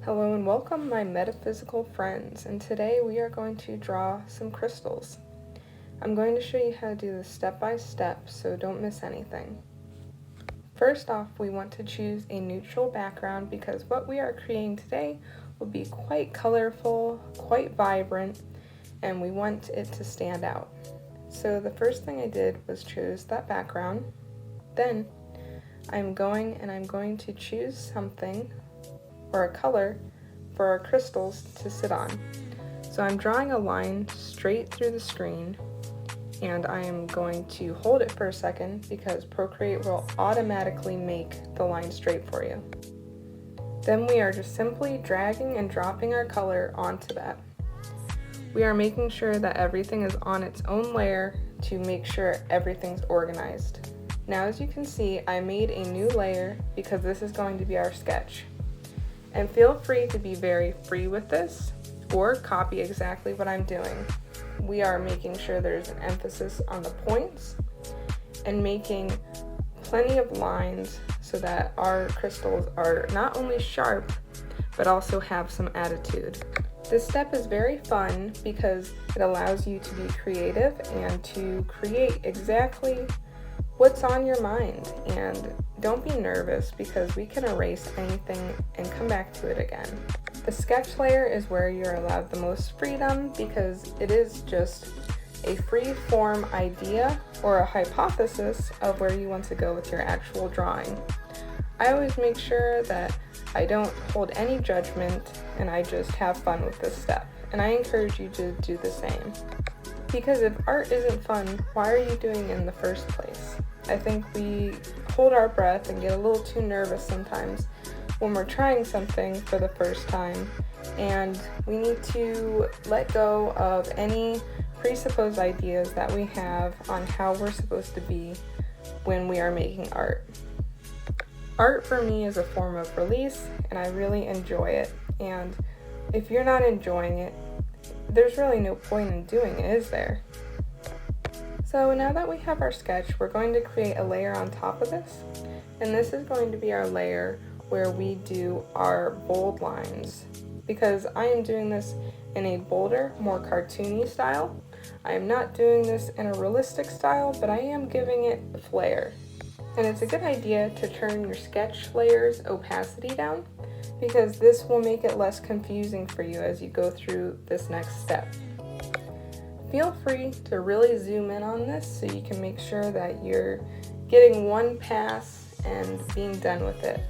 Hello and welcome, my metaphysical friends, and today we are going to draw some crystals. I'm going to show you how to do this step by step, so don't miss anything. First off, we want to choose a neutral background because what we are creating today will be quite colorful, quite vibrant, and we want it to stand out. So the first thing I did was choose that background. Then I'm going to choose something or a color for our crystals to sit on. So I'm drawing a line straight through the screen, and I am going to hold it for a second because Procreate will automatically make the line straight for you. Then we are just simply dragging and dropping our color onto that. We are making sure that everything is on its own layer to make sure everything's organized. Now, as you can see, I made a new layer because this is going to be our sketch. And feel free to be very free with this or copy exactly what I'm doing. We are making sure there's an emphasis on the points and making plenty of lines so that our crystals are not only sharp, but also have some attitude. This step is very fun because it allows you to be creative and to create exactly what's on your mind, and don't be nervous because we can erase anything and come back to it again. The sketch layer is where you're allowed the most freedom because it is just a free form idea or a hypothesis of where you want to go with your actual drawing. I always make sure that I don't hold any judgment and I just have fun with this step, and I encourage you to do the same. Because if art isn't fun, why are you doing it in the first place? I think we hold our breath and get a little too nervous sometimes when we're trying something for the first time, and we need to let go of any presupposed ideas that we have on how we're supposed to be when we are making art. Art for me is a form of release, and I really enjoy it, and if you're not enjoying it, there's really no point in doing it, is there? So now that we have our sketch, we're going to create a layer on top of this, and this is going to be our layer where we do our bold lines, because I am doing this in a bolder, more cartoony style. I am not doing this in a realistic style, but I am giving it flair. And it's a good idea to turn your sketch layer's opacity down, because this will make it less confusing for you as you go through this next step. Feel free to really zoom in on this so you can make sure that you're getting one pass and being done with it.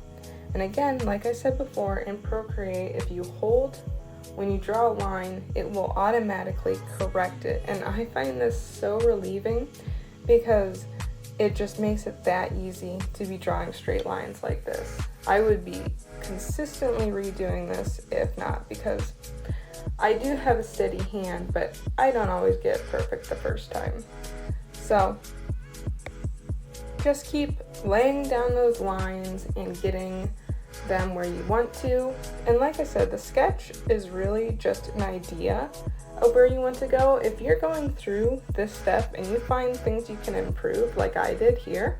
And again, like I said before, in Procreate, if you hold when you draw a line, it will automatically correct it. And I find this so relieving because it just makes it that easy to be drawing straight lines like this. I would be consistently redoing this if not, because I do have a steady hand, but I don't always get it perfect the first time. So just keep laying down those lines and getting them where you want to. And like I said, the sketch is really just an idea of where you want to go. If you're going through this step and you find things you can improve, like I did here,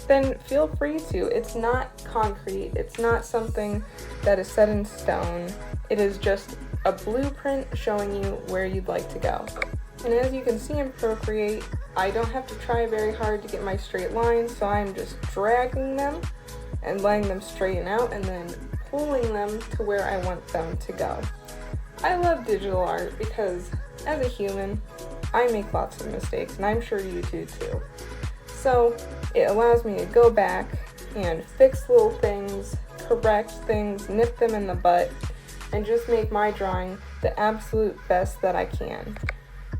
then feel free to. It's not concrete. It's not something that is set in stone. It is just a blueprint showing you where you'd like to go. And as you can see in Procreate, I don't have to try very hard to get my straight lines, so I'm just dragging them and letting them straighten out and then pulling them to where I want them to go. I love digital art because as a human, I make lots of mistakes, and I'm sure you do too. So it allows me to go back and fix little things, correct things, nip them in the butt, and just make my drawing the absolute best that I can.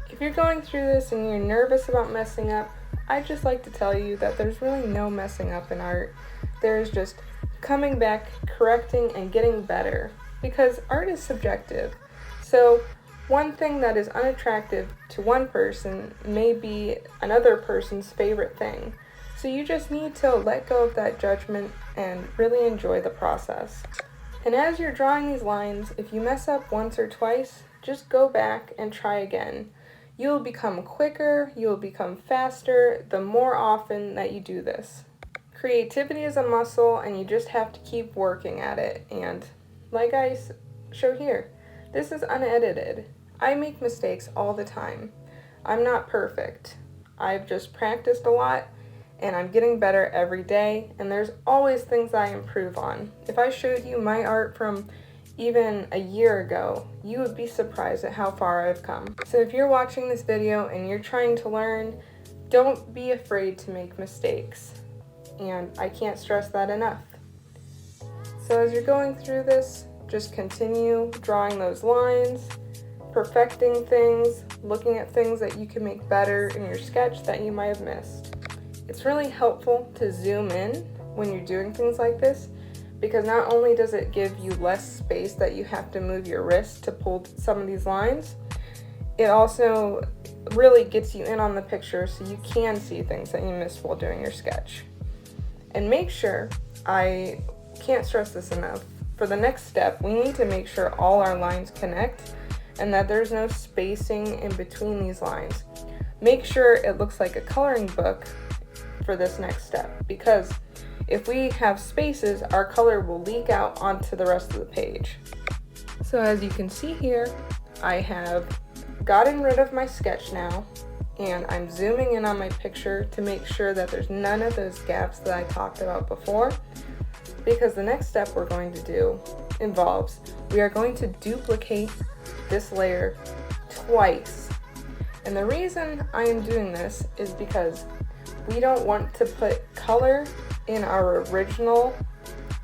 If you're going through this and you're nervous about messing up, I'd just like to tell you that there's really no messing up in art. There's just coming back, correcting, and getting better, because art is subjective. So one thing that is unattractive to one person may be another person's favorite thing. So you just need to let go of that judgment and really enjoy the process. And as you're drawing these lines, if you mess up once or twice, just go back and try again. You'll become quicker, you'll become faster the more often that you do this. Creativity is a muscle, and you just have to keep working at it, and like I show here. This is unedited. I make mistakes all the time. I'm not perfect. I've just practiced a lot and I'm getting better every day, and there's always things I improve on. If I showed you my art from even a year ago, you would be surprised at how far I've come. So if you're watching this video and you're trying to learn, don't be afraid to make mistakes. And I can't stress that enough. So as you're going through this, just continue drawing those lines, perfecting things, looking at things that you can make better in your sketch that you might have missed. It's really helpful to zoom in when you're doing things like this, because not only does it give you less space that you have to move your wrist to pull some of these lines, it also really gets you in on the picture so you can see things that you missed while doing your sketch. And make sure, I can't stress this enough, for the next step, we need to make sure all our lines connect and that there's no spacing in between these lines. Make sure it looks like a coloring book for this next step, because if we have spaces, our color will leak out onto the rest of the page. So as you can see here, I have gotten rid of my sketch now, and I'm zooming in on my picture to make sure that there's none of those gaps that I talked about before, because the next step we're going to do involves, we are going to duplicate this layer twice. And the reason I am doing this is because we don't want to put color in our original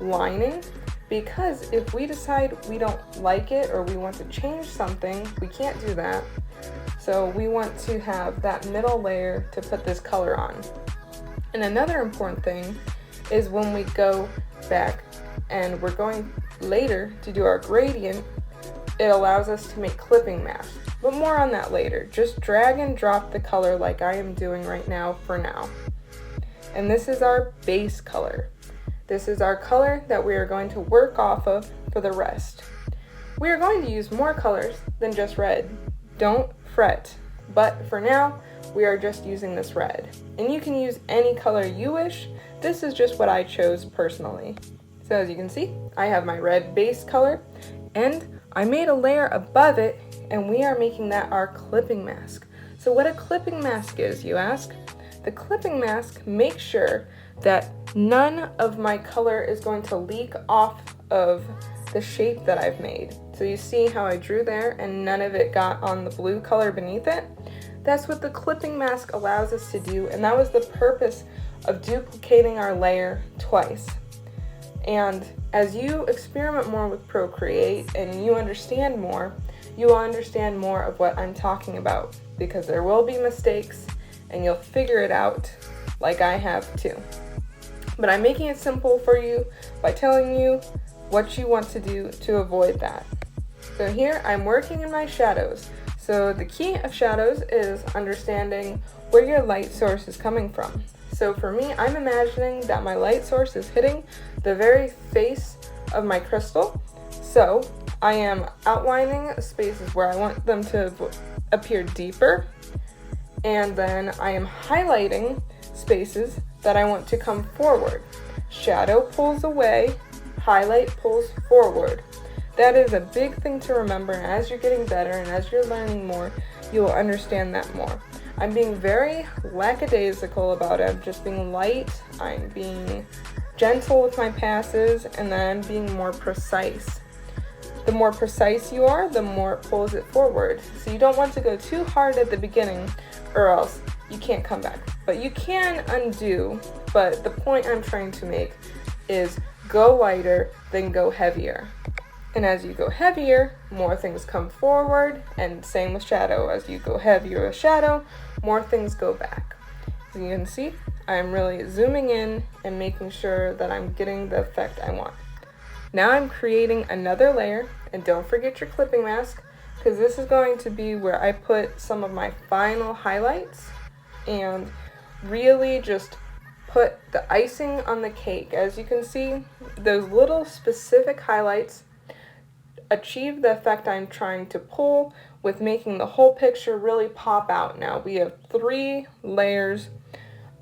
lining, because if we decide we don't like it or we want to change something, we can't do that. So we want to have that middle layer to put this color on. And another important thing is when we go back and we're going later to do our gradient, it allows us to make clipping masks. But more on that later. Just drag and drop the color like I am doing right now for now. And this is our base color. This is our color that we are going to work off of for the rest. We are going to use more colors than just red. Don't fret. But for now, we are just using this red. And you can use any color you wish. This is just what I chose personally. So as you can see, I have my red base color, and I made a layer above it, and we are making that our clipping mask. So what a clipping mask is, you ask? The clipping mask makes sure that none of my color is going to leak off of the shape that I've made. So you see how I drew there and none of it got on the blue color beneath it? That's what the clipping mask allows us to do, and that was the purpose of duplicating our layer twice. And as you experiment more with Procreate and you understand more, you will understand more of what I'm talking about, because there will be mistakes and you'll figure it out like I have too. But I'm making it simple for you by telling you what you want to do to avoid that. So here I'm working in my shadows. So the key of shadows is understanding where your light source is coming from. So for me, I'm imagining that my light source is hitting the very face of my crystal. So I am outlining spaces where I want them to appear deeper, and then I am highlighting spaces that I want to come forward. Shadow pulls away, highlight pulls forward. That is a big thing to remember, and as you're getting better and as you're learning more, you will understand that more. I'm being very lackadaisical about it. I'm just being light, I'm being gentle with my passes, and then I'm being more precise. The more precise you are, the more it pulls it forward. So you don't want to go too hard at the beginning, or else you can't come back. But you can undo, but the point I'm trying to make is go lighter, then go heavier. And as you go heavier, more things come forward, and same with shadow. As you go heavier with shadow, more things go back. As you can see, I'm really zooming in and making sure that I'm getting the effect I want. Now I'm creating another layer, and don't forget your clipping mask, because this is going to be where I put some of my final highlights and really just put the icing on the cake. As you can see, those little specific highlights achieve the effect I'm trying to pull with making the whole picture really pop out. Now we have 3 layers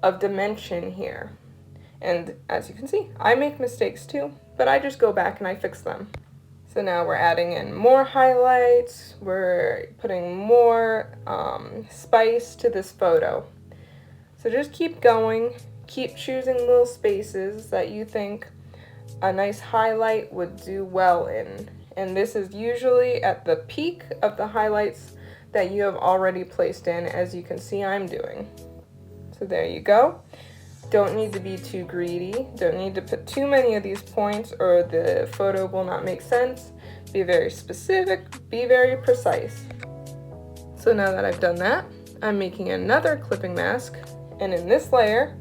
of dimension here, and as you can see, I make mistakes too, but I just go back and I fix them. So now we're adding in more highlights, we're putting more spice to this photo. So just keep going, keep choosing little spaces that you think a nice highlight would do well in. And this is usually at the peak of the highlights that you have already placed in, as you can see I'm doing. So there you go. Don't need to be too greedy. Don't need to put too many of these points or the photo will not make sense. Be very specific, be very precise. So now that I've done that, I'm making another clipping mask, and in this layer,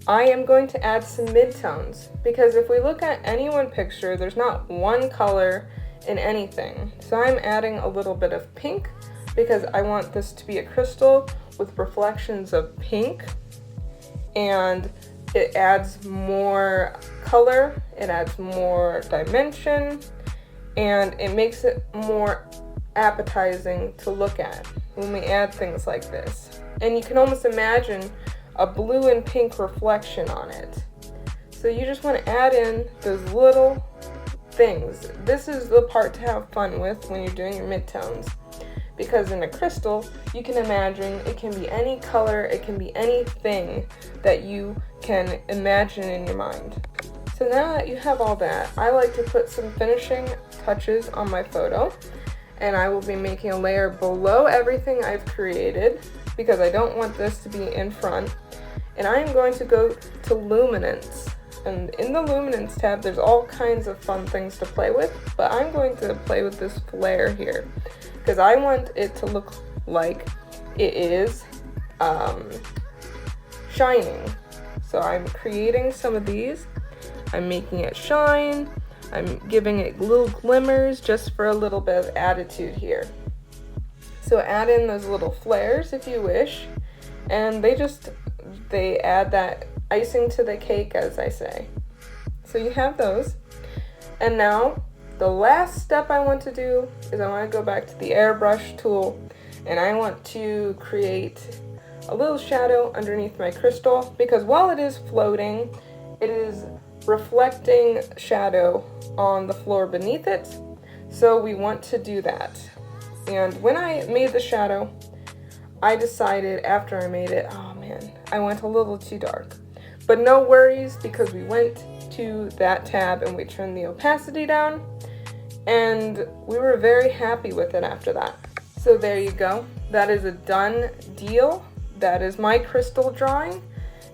I am going to add some midtones, because if we look at any one picture, there's not one color in anything. So I'm adding a little bit of pink because I want this to be a crystal with reflections of pink, and it adds more color, it adds more dimension, and it makes it more appetizing to look at when we add things like this. And you can almost imagine a blue and pink reflection on it. So you just want to add in those little things. This is the part to have fun with when you're doing your midtones, because in a crystal you can imagine it can be any color, it can be anything that you can imagine in your mind. So now that you have all that, I like to put some finishing touches on my photo, and I will be making a layer below everything I've created because I don't want this to be in front. And I am going to go to luminance, and in the luminance tab there's all kinds of fun things to play with, but I'm going to play with this flare here because I want it to look like it is shining. So I'm creating some of these, I'm making it shine, I'm giving it little glimmers just for a little bit of attitude here. So add in those little flares if you wish, and they add that icing to the cake, as I say. So you have those. And now the last step I want to do is I want to go back to the airbrush tool, and I want to create a little shadow underneath my crystal, because while it is floating, it is reflecting shadow on the floor beneath it. So we want to do that. And when I made the shadow, I decided after I made it, oh man, I went a little too dark. But no worries, because we went to that tab and we turned the opacity down, and we were very happy with it after that. So there you go. That is a done deal. That is my crystal drawing,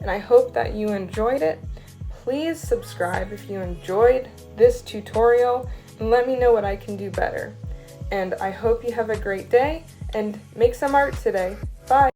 and I hope that you enjoyed it. Please subscribe if you enjoyed this tutorial, and let me know what I can do better. And I hope you have a great day, and make some art today. Bye!